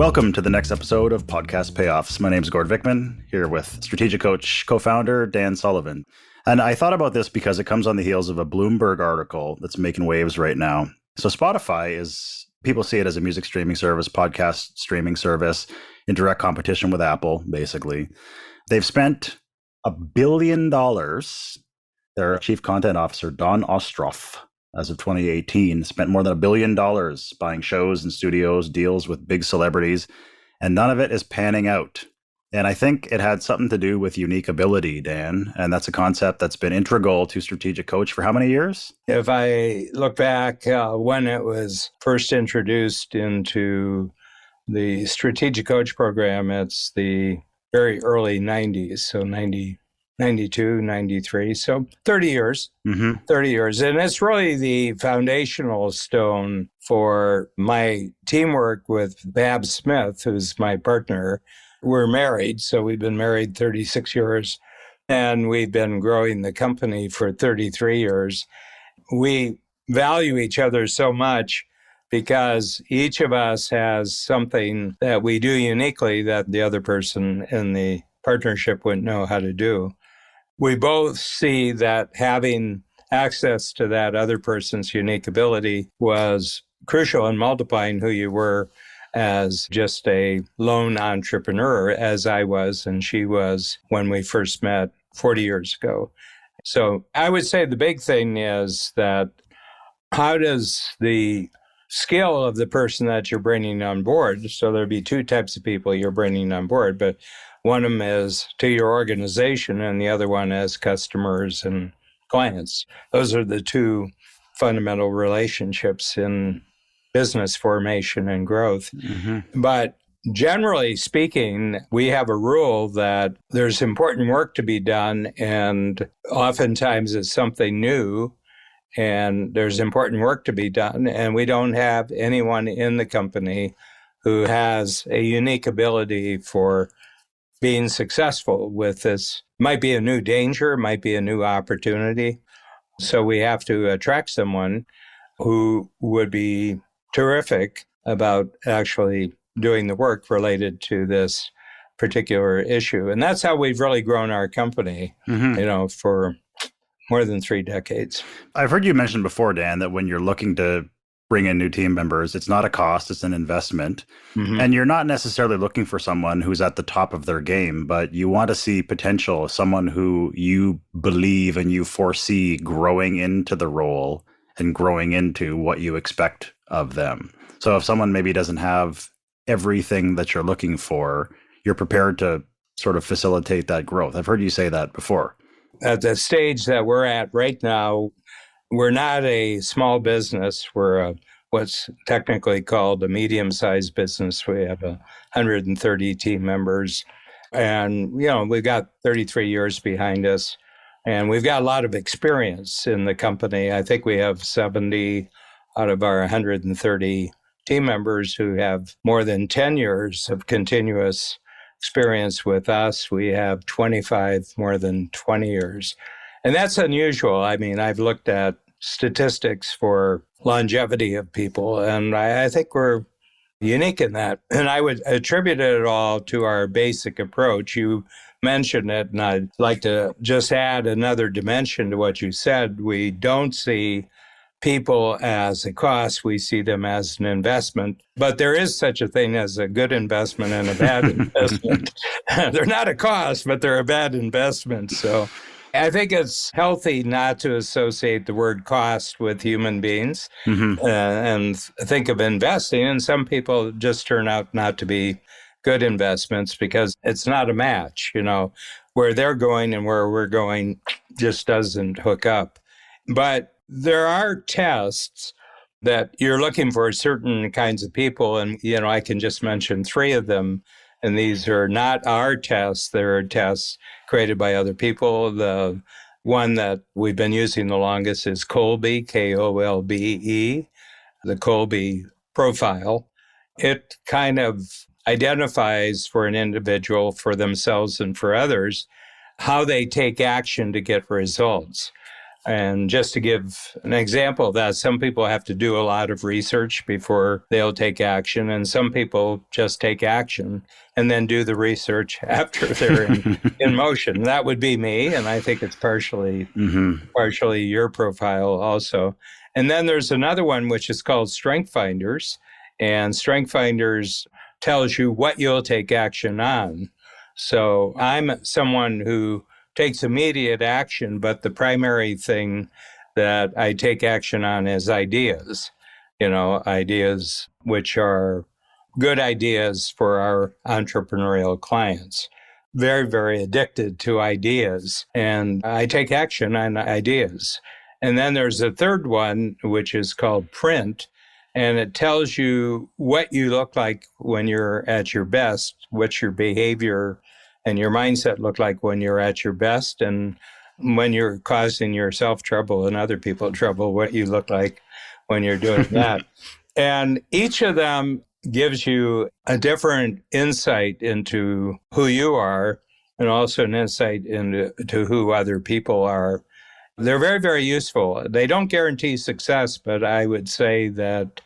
Welcome to the next episode of Podcast Payoffs. My name is Gord Vickman, here with Strategic Coach co-founder Dan Sullivan. And I thought about this because it comes on the heels of a Bloomberg article that's making waves right now. So Spotify is, people see it as a music streaming service, podcast streaming service, in direct competition with Apple, basically. They've spent $1 billion. Their chief content officer, Don Ostroff, as of 2018, spent more than $1 billion buying shows and studios, deals with big celebrities, and none of it is panning out. And I think it had something to do with unique ability, Dan, and that's a concept that's been integral to Strategic Coach for how many years? If I look back when it was first introduced into the Strategic Coach program, it's the very early 90s, so 92, 93, so 30 years, 30 years. And it's really the foundational stone for my teamwork with Bab Smith, who's my partner. We're married, so we've been married 36 years, and we've been growing the company for 33 years. We value each other so much because each of us has something that we do uniquely that the other person in the partnership wouldn't know how to do. We both see that having access to that other person's unique ability was crucial in multiplying who you were as just a lone entrepreneur, as I was and she was when we first met 40 years ago. So I would say the big thing is that how does the skill of the person that you're bringing on board, so there'll be two types of people you're bringing on board, but one of them is to your organization and the other one as customers and clients. Those are the two fundamental relationships in business formation and growth. But generally speaking, we have a rule that there's important work to be done, and oftentimes it's something new, and there's important work to be done, and we don't have anyone in the company who has a unique ability for being successful with this. Might be a new danger, might be a new opportunity. So we have to attract someone who would be terrific about actually doing the work related to this particular issue. And that's how we've really grown our company, for more than 3 decades. I've heard you mention before, Dan, that when you're looking to bring in new team members, it's not a cost, it's an investment. And you're not necessarily looking for someone who's at the top of their game, but you want to see potential, someone who you believe and you foresee growing into the role and growing into what you expect of them. So if someone maybe doesn't have everything that you're looking for, you're prepared to sort of facilitate that growth. I've heard you say that before. At the stage that we're at right now, we're not a small business. We're what's technically called a medium-sized business. We have 130 team members. And, we've got 33 years behind us. And we've got a lot of experience in the company. I think we have 70 out of our 130 team members who have more than 10 years of continuous experience with us. We have 25 more than 20 years. And that's unusual. I mean, I've looked at statistics for longevity of people, and I think we're unique in that. And I would attribute it all to our basic approach. You mentioned it, and I'd like to just add another dimension to what you said. We don't see people as a cost, we see them as an investment. But there is such a thing as a good investment and a bad investment. They're not a cost, but they're a bad investment. So I think it's healthy not to associate the word cost with human beings and think of investing. And some people just turn out not to be good investments because it's not a match. Where they're going and where we're going just doesn't hook up. But there are tests that you're looking for certain kinds of people. And, I can just mention 3 of them. And these are not our tests. They're tests created by other people. The one that we've been using the longest is Kolbe, Kolbe, the Kolbe profile. It kind of identifies for an individual, for themselves and for others, how they take action to get results. And just to give an example of that, some people have to do a lot of research before they'll take action, and some people just take action and then do the research after they're in motion. That would be me, and I think it's partially your profile also. And then there's another one which is called Strength Finders, and Strength Finders tells you what you'll take action on. So I'm someone who takes immediate action, but the primary thing that I take action on is ideas, ideas which are good ideas for our entrepreneurial clients. Very, very addicted to ideas, and I take action on ideas. And then there's a third one, which is called Print, and it tells you what you look like when you're at your best, what your behavior and your mindset look like when you're at your best, and when you're causing yourself trouble and other people trouble, what you look like when you're doing that. And each of them gives you a different insight into who you are, and also an insight into who other people are. They're very, very useful. They don't guarantee success, but I would say that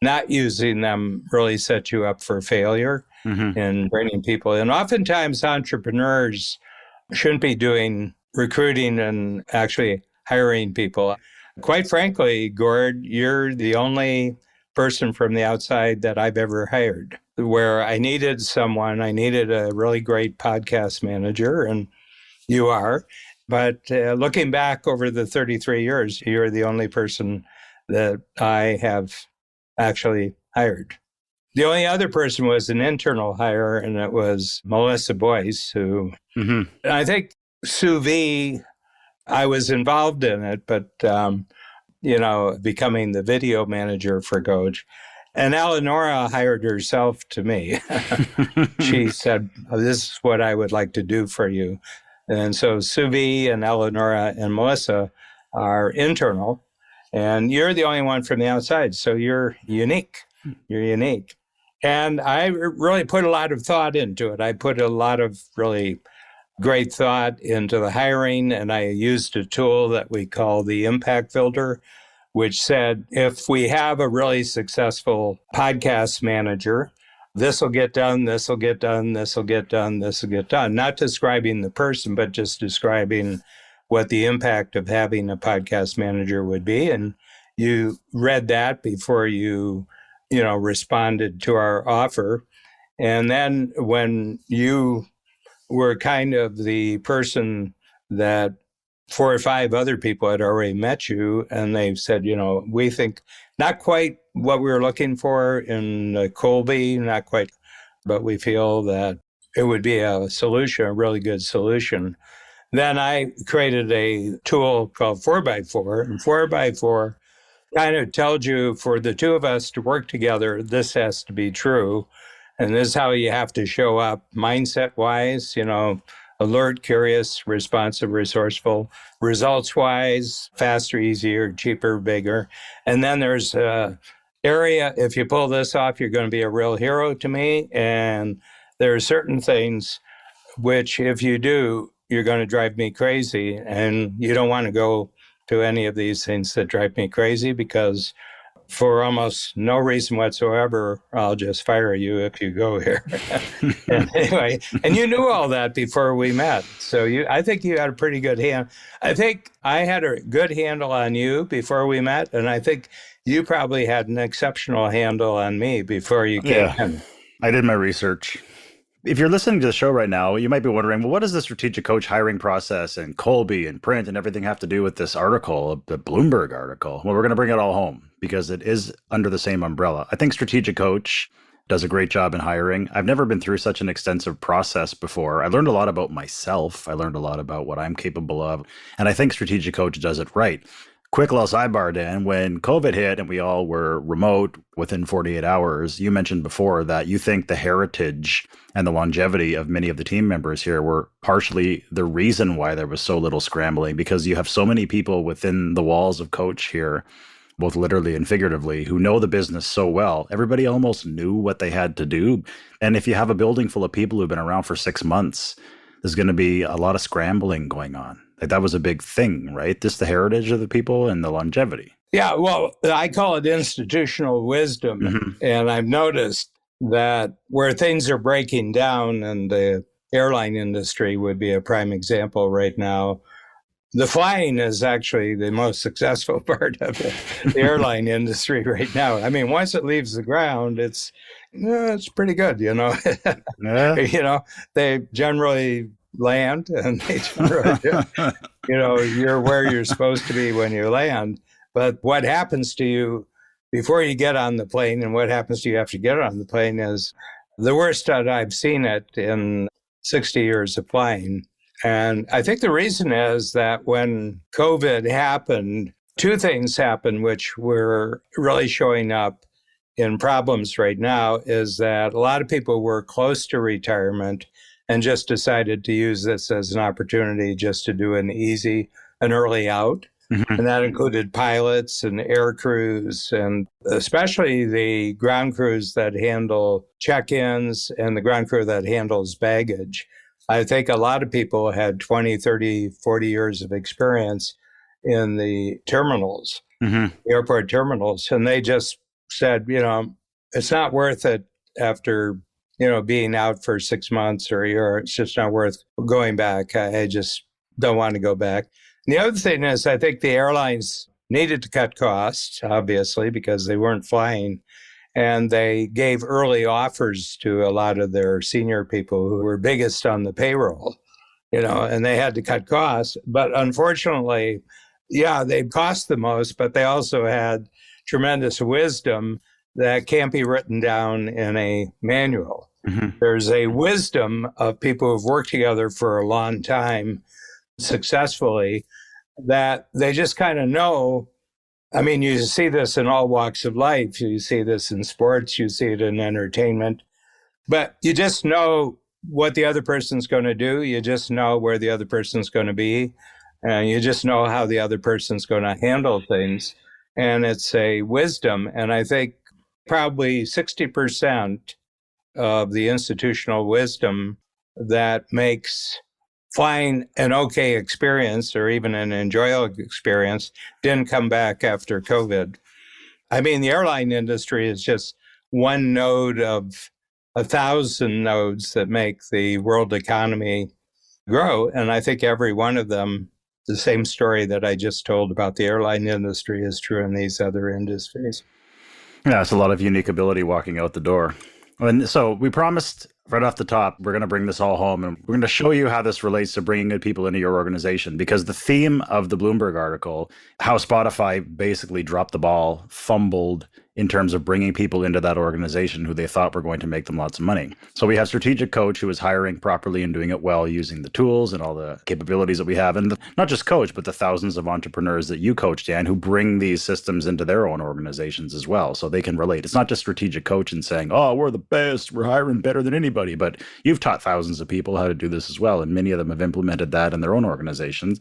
not using them really sets you up for failure in bringing people in. Oftentimes, entrepreneurs shouldn't be doing recruiting and actually hiring people. Quite frankly, Gord, you're the only person from the outside that I've ever hired where I needed a really great podcast manager, and you are. But looking back over the 33 years, you're the only person that I have actually hired. The only other person was an internal hire, and it was Melissa Boyce, who I think sous vide, I was involved in it, but, becoming the video manager for Coach. And Eleonora hired herself to me. She said, this is what I would like to do for you. And so sous vide and Eleonora and Melissa are internal, and you're the only one from the outside. So you're unique. You're unique. And I really put a lot of thought into it. I put a lot of really great thought into the hiring, and I used a tool that we call the Impact Filter, which said, if we have a really successful podcast manager, this will get done, this will get done, this will get done, this will get done. Not describing the person, but just describing what the impact of having a podcast manager would be. And you read that before you responded to our offer. And then when you were kind of the person that 4 or 5 other people had already met you, and they said, we think not quite what we were looking for in Colby, not quite, but we feel that it would be a solution, a really good solution. Then I created a tool called 4x4, and 4x4 kind of tells you for the two of us to work together, this has to be true. And this is how you have to show up mindset-wise, alert, curious, responsive, resourceful, results-wise, faster, easier, cheaper, bigger. And then there's an area, if you pull this off, you're going to be a real hero to me. And there are certain things which, if you do, you're going to drive me crazy. And you don't want to go to any of these things that drive me crazy, because for almost no reason whatsoever, I'll just fire you if you go here. And anyway, and you knew all that before we met. So I think you had a pretty good hand. I think I had a good handle on you before we met, and I think you probably had an exceptional handle on me before you came in. I did my research. If you're listening to the show right now, you might be wondering, well, what does the strategic coach hiring process and Colby and Print and everything have to do with this article, the Bloomberg article? Well, we're going to bring it all home because it is under the same umbrella. I think strategic coach does a great job in hiring. I've never been through such an extensive process before. I learned a lot about myself. I learned a lot about what I'm capable of. And I think strategic coach does it right. Quick little sidebar, Dan, when COVID hit and we all were remote within 48 hours, you mentioned before that you think the heritage and the longevity of many of the team members here were partially the reason why there was so little scrambling, because you have so many people within the walls of Coach here, both literally and figuratively, who know the business so well. Everybody almost knew what they had to do. And if you have a building full of people who've been around for 6 months, there's going to be a lot of scrambling going on. Like that was a big thing, right? Just the heritage of the people and the longevity. Yeah, well, I call it institutional wisdom. Hmm. And I've noticed that where things are breaking down, and the airline industry would be a prime example right now, the flying is actually the most successful part of the airline industry right now. I mean, once it leaves the ground, it's pretty good, you know. Yeah. You know, they generally land, and they generally, you're where you're supposed to be when you land. But what happens to you before you get on the plane and what happens to you after you get on the plane is the worst that I've seen it in 60 years of flying. And I think the reason is that when COVID happened, two things happened which were really showing up in problems right now, is that a lot of people were close to retirement and just decided to use this as an opportunity just to do an early out. Hmm. And that included pilots and air crews, and especially the ground crews that handle check-ins and the ground crew that handles baggage. I think a lot of people had 20, 30, 40 years of experience in the terminals, Hmm. airport terminals, and they just said, it's not worth it after, being out for 6 months or a year. It's just not worth going back. I just don't want to go back. And the other thing is, I think the airlines needed to cut costs, obviously, because they weren't flying. And they gave early offers to a lot of their senior people who were biggest on the payroll, and they had to cut costs. But unfortunately, yeah, they cost the most, but they also had tremendous wisdom that can't be written down in a manual. Hmm. There's a wisdom of people who've worked together for a long time successfully that they just kind of know. I mean, you see this in all walks of life. You see this in sports, you see it in entertainment, but you just know what the other person's going to do. You just know where the other person's going to be, and you just know how the other person's going to handle things. And it's a wisdom. And I think probably 60% of the institutional wisdom that makes flying an okay experience or even an enjoyable experience didn't come back after COVID. I mean, the airline industry is just one node of 1,000 nodes that make the world economy grow. And I think every one of them, the same story that I just told about the airline industry, is true in these other industries. Yeah, it's a lot of unique ability walking out the door. And so we promised right off the top, we're going to bring this all home and we're going to show you how this relates to bringing good people into your organization, because the theme of the Bloomberg article, how Spotify basically dropped the ball, fumbled in terms of bringing people into that organization who they thought were going to make them lots of money. So we have strategic coach who is hiring properly and doing it well using the tools and all the capabilities that we have. And not just coach, but the thousands of entrepreneurs that you coach, Dan, who bring these systems into their own organizations as well. So they can relate. It's not just strategic coach and saying, oh, we're the best, we're hiring better than anybody, but you've taught thousands of people how to do this as well. And many of them have implemented that in their own organizations.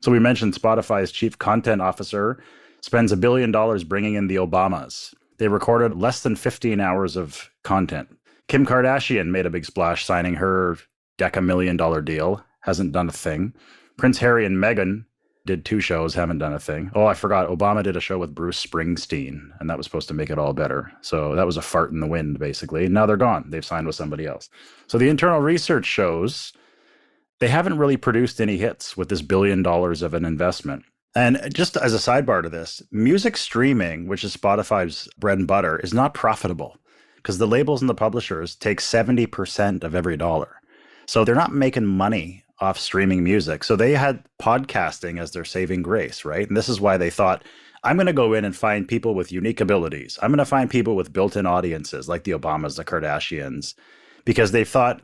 So we mentioned Spotify's chief content officer spends $1 billion bringing in the Obamas. They recorded less than 15 hours of content. Kim Kardashian made a big splash signing her $1 deal. Hasn't done a thing. Prince Harry and Meghan did 2 shows, haven't done a thing. Oh, I forgot. Obama did a show with Bruce Springsteen, and that was supposed to make it all better. So that was a fart in the wind, basically. Now they're gone. They've signed with somebody else. So the internal research shows they haven't really produced any hits with this $1 billion of an investment. And just as a sidebar to this, music streaming, which is Spotify's bread and butter, is not profitable because the labels and the publishers take 70% of every dollar. So they're not making money off streaming music. So they had podcasting as their saving grace, right? And this is why they thought, I'm going to go in and find people with unique abilities. I'm going to find people with built-in audiences like the Obamas, the Kardashians, because they thought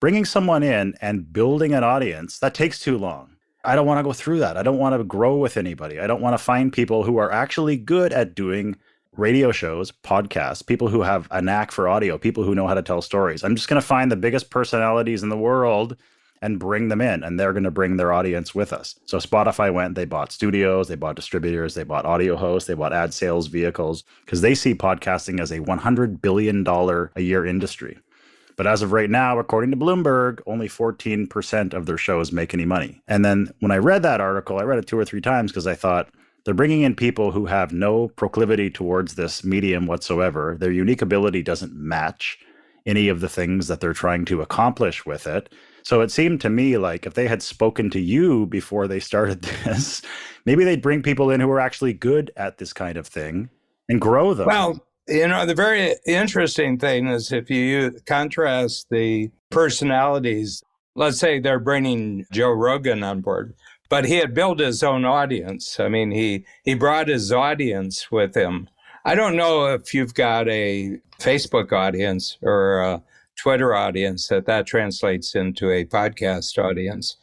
bringing someone in and building an audience, that takes too long. I don't want to go through that. I don't want to grow with anybody. I don't want to find people who are actually good at doing radio shows, podcasts, people who have a knack for audio, people who know how to tell stories. I'm just going to find the biggest personalities in the world and bring them in, and they're going to bring their audience with us. So Spotify went, they bought studios, they bought distributors, they bought audio hosts, they bought ad sales vehicles, because they see podcasting as a $100 billion a year industry. But as of right now, according to Bloomberg, only 14% of their shows make any money. And then when I read that article, I read it 2 or 3 times because I thought they're bringing in people who have no proclivity towards this medium whatsoever. Their unique ability doesn't match any of the things that they're trying to accomplish with it. So it seemed to me like if they had spoken to you before they started this, maybe they'd bring people in who are actually good at this kind of thing and grow them. Well, the very interesting thing is if you contrast the personalities, let's say they're bringing Joe Rogan on board, but he had built his own audience. I mean, he brought his audience with him. I don't know if you've got a Facebook audience or a Twitter audience that translates into a podcast audience.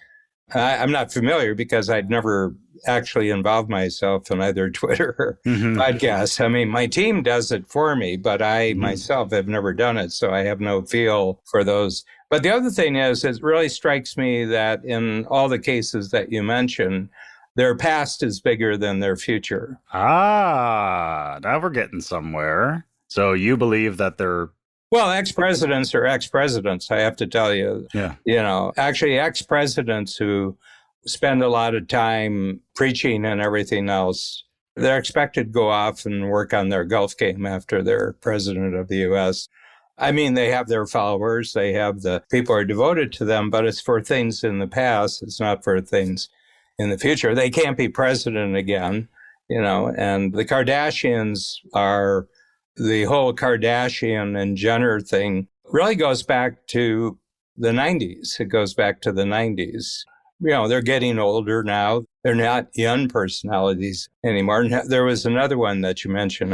I'm not familiar because I'd never actually involved myself in either Twitter or podcasts. I mean, my team does it for me, but I myself have never done it, so I have no feel for those. But the other thing is, it really strikes me that in all the cases that you mentioned, their past is bigger than their future. Ah, now we're getting somewhere. So you believe that they're... Well, ex-presidents are ex-presidents, I have to tell you. Yeah. Actually ex-presidents who spend a lot of time preaching and everything else, they're expected to go off and work on their golf game after they're president of the U.S. I mean, they have their followers, they have the people who are devoted to them, but it's for things in the past. It's not for things in the future. They can't be president again, and the Kardashians are... The whole Kardashian and Jenner thing really goes back to the 90s. It goes back to the 90s. They're getting older now. They're not young personalities anymore. And there was another one that you mentioned.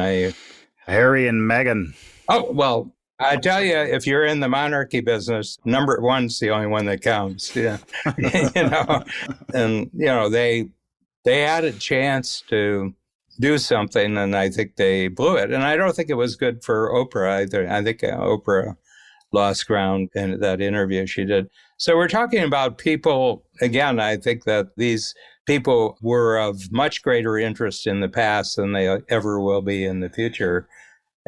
Harry and Meghan. Oh, well, I tell you, if you're in the monarchy business, number one's the only one that counts. Yeah. And, they had a chance to do something, and I think they blew it. And I don't think it was good for Oprah either. I think Oprah lost ground in that interview she did. So we're talking about people, again, I think that these people were of much greater interest in the past than they ever will be in the future.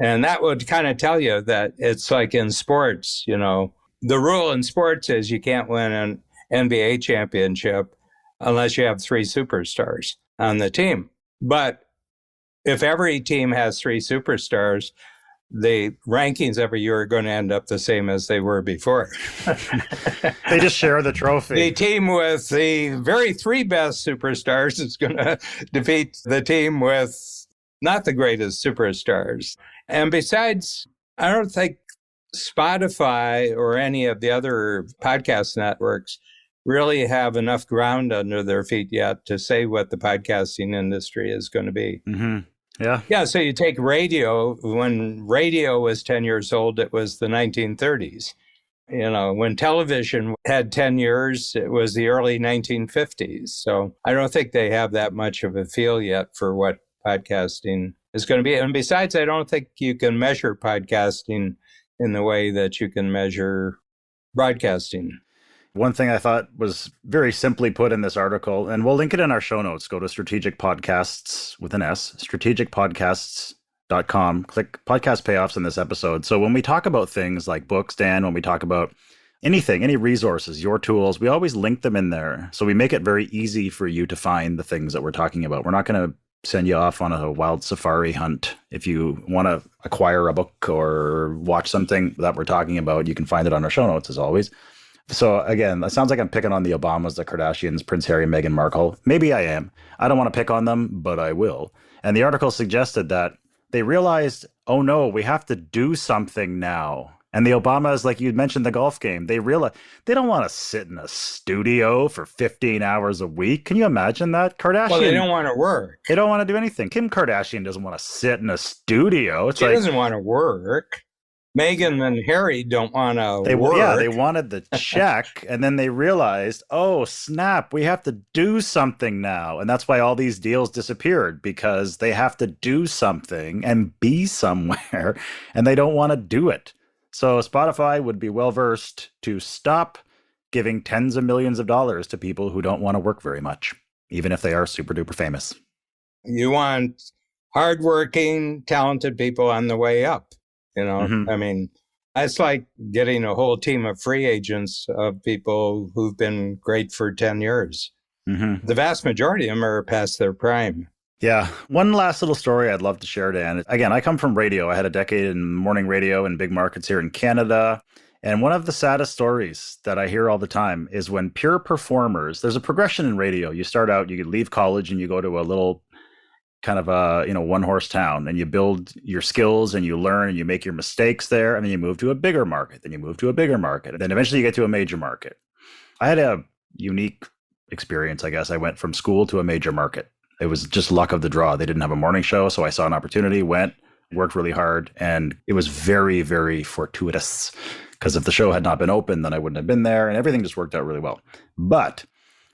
And that would kind of tell you that it's like in sports, the rule in sports is you can't win an NBA championship unless you have 3 superstars on the team. But if every team has 3 superstars, the rankings every year are going to end up the same as they were before. They just share the trophy. The team with the very 3 best superstars is going to defeat the team with not the greatest superstars. And besides, I don't think Spotify or any of the other podcast networks really have enough ground under their feet yet to say what the podcasting industry is going to be. Mm-hmm. Yeah. Yeah. So you take radio. When radio was 10 years old, it was the 1930s. When television had 10 years, it was the early 1950s. So I don't think they have that much of a feel yet for what podcasting is going to be. And besides, I don't think you can measure podcasting in the way that you can measure broadcasting. One thing I thought was very simply put in this article, and we'll link it in our show notes. Go to Strategic Podcasts with an S, strategicpodcasts.com. Click podcast payoffs in this episode. So when we talk about things like books, Dan, when we talk about anything, any resources, your tools, we always link them in there. So we make it very easy for you to find the things that we're talking about. We're not going to send you off on a wild safari hunt. If you want to acquire a book or watch something that we're talking about, you can find it on our show notes as always. So again, it sounds like I'm picking on the Obamas, the Kardashians, Prince Harry, Meghan Markle. Maybe I am. I don't want to pick on them, but I will. And the article suggested that they realized, oh no, we have to do something now. And the Obamas, like you mentioned, the golf game, they realize they don't want to sit in a studio for 15 hours a week. Can you imagine that? Kardashian. Well, they don't want to work. They don't want to do anything. Kim Kardashian doesn't want to sit in a studio. She doesn't want to work. Meghan and Harry don't want to work. Yeah, they wanted the check, and then they realized, oh, snap, we have to do something now. And that's why all these deals disappeared, because they have to do something and be somewhere, and they don't want to do it. So Spotify would be well-versed to stop giving tens of millions of dollars to people who don't want to work very much, even if they are super-duper famous. You want hardworking, talented people on the way up. I mean, It's like getting a whole team of free agents of people who've been great for 10 years. Mm-hmm. The vast majority of them are past their prime. Yeah. One last little story I'd love to share, Dan. Again, I come from radio. I had a decade in morning radio in big markets here in Canada. And one of the saddest stories that I hear all the time is when pure performers, there's a progression in radio. You start out, you leave college and you go to a little kind of a, one horse town, and you build your skills and you learn and you make your mistakes there. And then you move to a bigger market, then you move to a bigger market. And then eventually you get to a major market. I had a unique experience, I guess. I went from school to a major market. It was just luck of the draw. They didn't have a morning show, so I saw an opportunity, went, worked really hard, and it was very, very fortuitous, because if the show had not been open, then I wouldn't have been there, and everything just worked out really well. But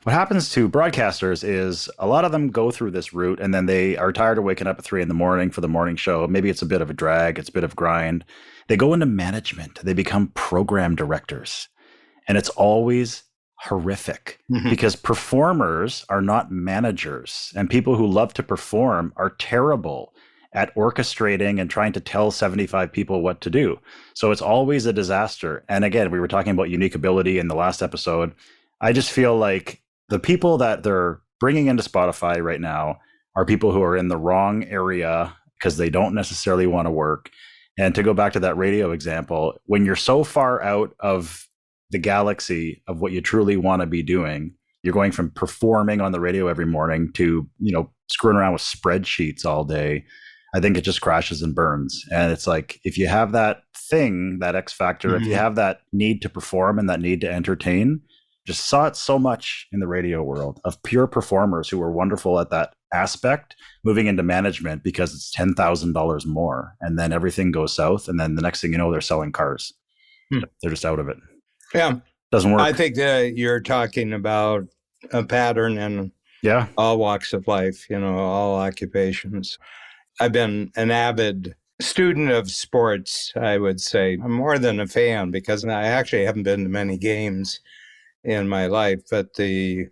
what happens to broadcasters is a lot of them go through this route, and then they are tired of waking up at 3 a.m. for the morning show. Maybe it's a bit of a drag, it's a bit of grind. They go into management. They become program directors, and it's always horrific because performers are not managers, and people who love to perform are terrible at orchestrating and trying to tell 75 people what to do. So it's always a disaster. And again, we were talking about unique ability in the last episode. I just feel like the people that they're bringing into Spotify right now are people who are in the wrong area because they don't necessarily want to work. And to go back to that radio example, when you're so far out of the galaxy of what you truly want to be doing, you're going from performing on the radio every morning to, screwing around with spreadsheets all day. I think it just crashes and burns. And it's like, if you have that thing, that X factor, if you have that need to perform and that need to entertain, just saw it so much in the radio world of pure performers who were wonderful at that aspect, moving into management because it's $10,000 more. And then everything goes south. And then the next thing you know, they're selling cars. They're just out of it. Yeah. Doesn't work. I think that you're talking about a pattern in all walks of life, all occupations. I've been an avid student of sports, I would say. I'm more than a fan because I actually haven't been to many games in my life, but the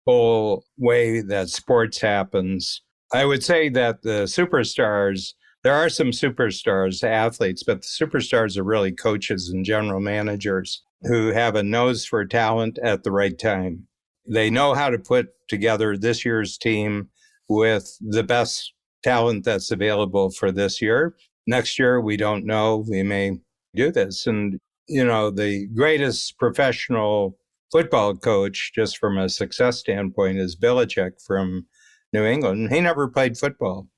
whole way that sports happens, I would say that the superstars, there are some superstars, athletes, but the superstars are really coaches and general managers who have a nose for talent at the right time. They know how to put together this year's team with the best talent that's available for this year. Next year, we don't know. We may do this. And, the greatest professional football coach, just from a success standpoint, is Belichick from New England. He never played football.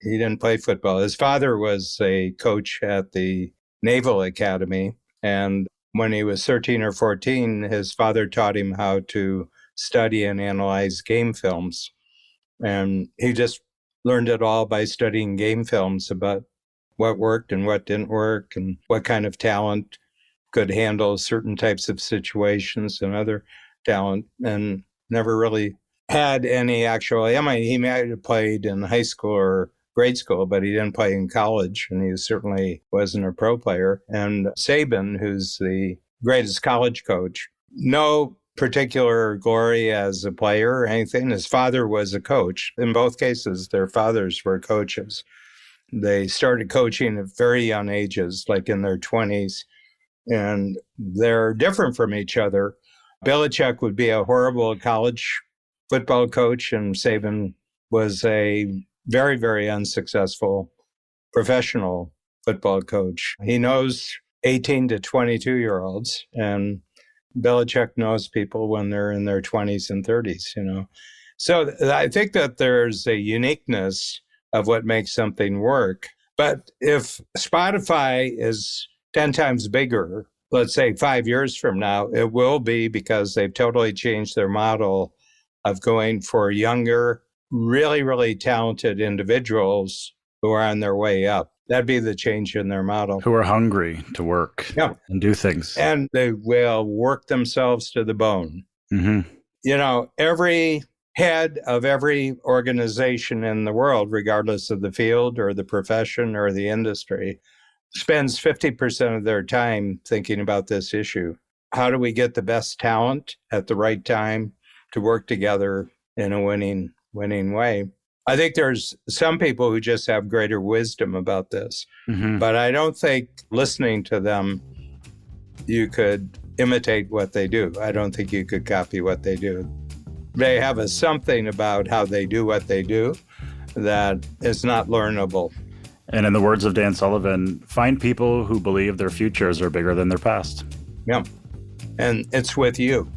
He didn't play football. His father was a coach at the Naval Academy. And when he was 13 or 14, his father taught him how to study and analyze game films. And he just learned it all by studying game films about what worked and what didn't work and what kind of talent could handle certain types of situations and other talent, and never really had any actual, he might have played in high school or grade school, but he didn't play in college, and he certainly wasn't a pro player. And Saban, who's the greatest college coach, no particular glory as a player or anything. His father was a coach. In both cases, their fathers were coaches. They started coaching at very young ages, like in their 20s, and they're different from each other. Belichick would be a horrible college football coach, and Saban was a very, very unsuccessful professional football coach. He knows 18 to 22-year-olds, and Belichick knows people when they're in their 20s and 30s, So I think that there's a uniqueness of what makes something work. But if Spotify is 10 times bigger, let's say 5 years from now, it will be because they've totally changed their model of going for younger, really, really talented individuals who are on their way up. That'd be the change in their model. Who are hungry to work and do things. And they will work themselves to the bone. Every head of every organization in the world, regardless of the field or the profession or the industry, spends 50% of their time thinking about this issue. How do we get the best talent at the right time to work together in a winning way? I think there's some people who just have greater wisdom about this, but I don't think listening to them you could imitate what they do. I don't think you could copy what they do. They have something about how they do what they do that is not learnable. And in the words of Dan Sullivan, find people who believe their futures are bigger than their past. Yeah. And it's with you.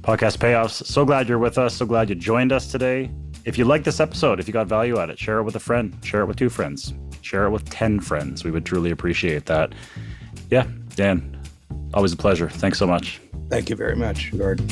Podcast Payoffs. So glad you're with us. So glad you joined us today. If you like this episode, if you got value out of it, share it with a friend, share it with 2 friends, share it with 10 friends. We would truly appreciate that. Yeah, Dan, always a pleasure. Thanks so much. Thank you very much, Gord.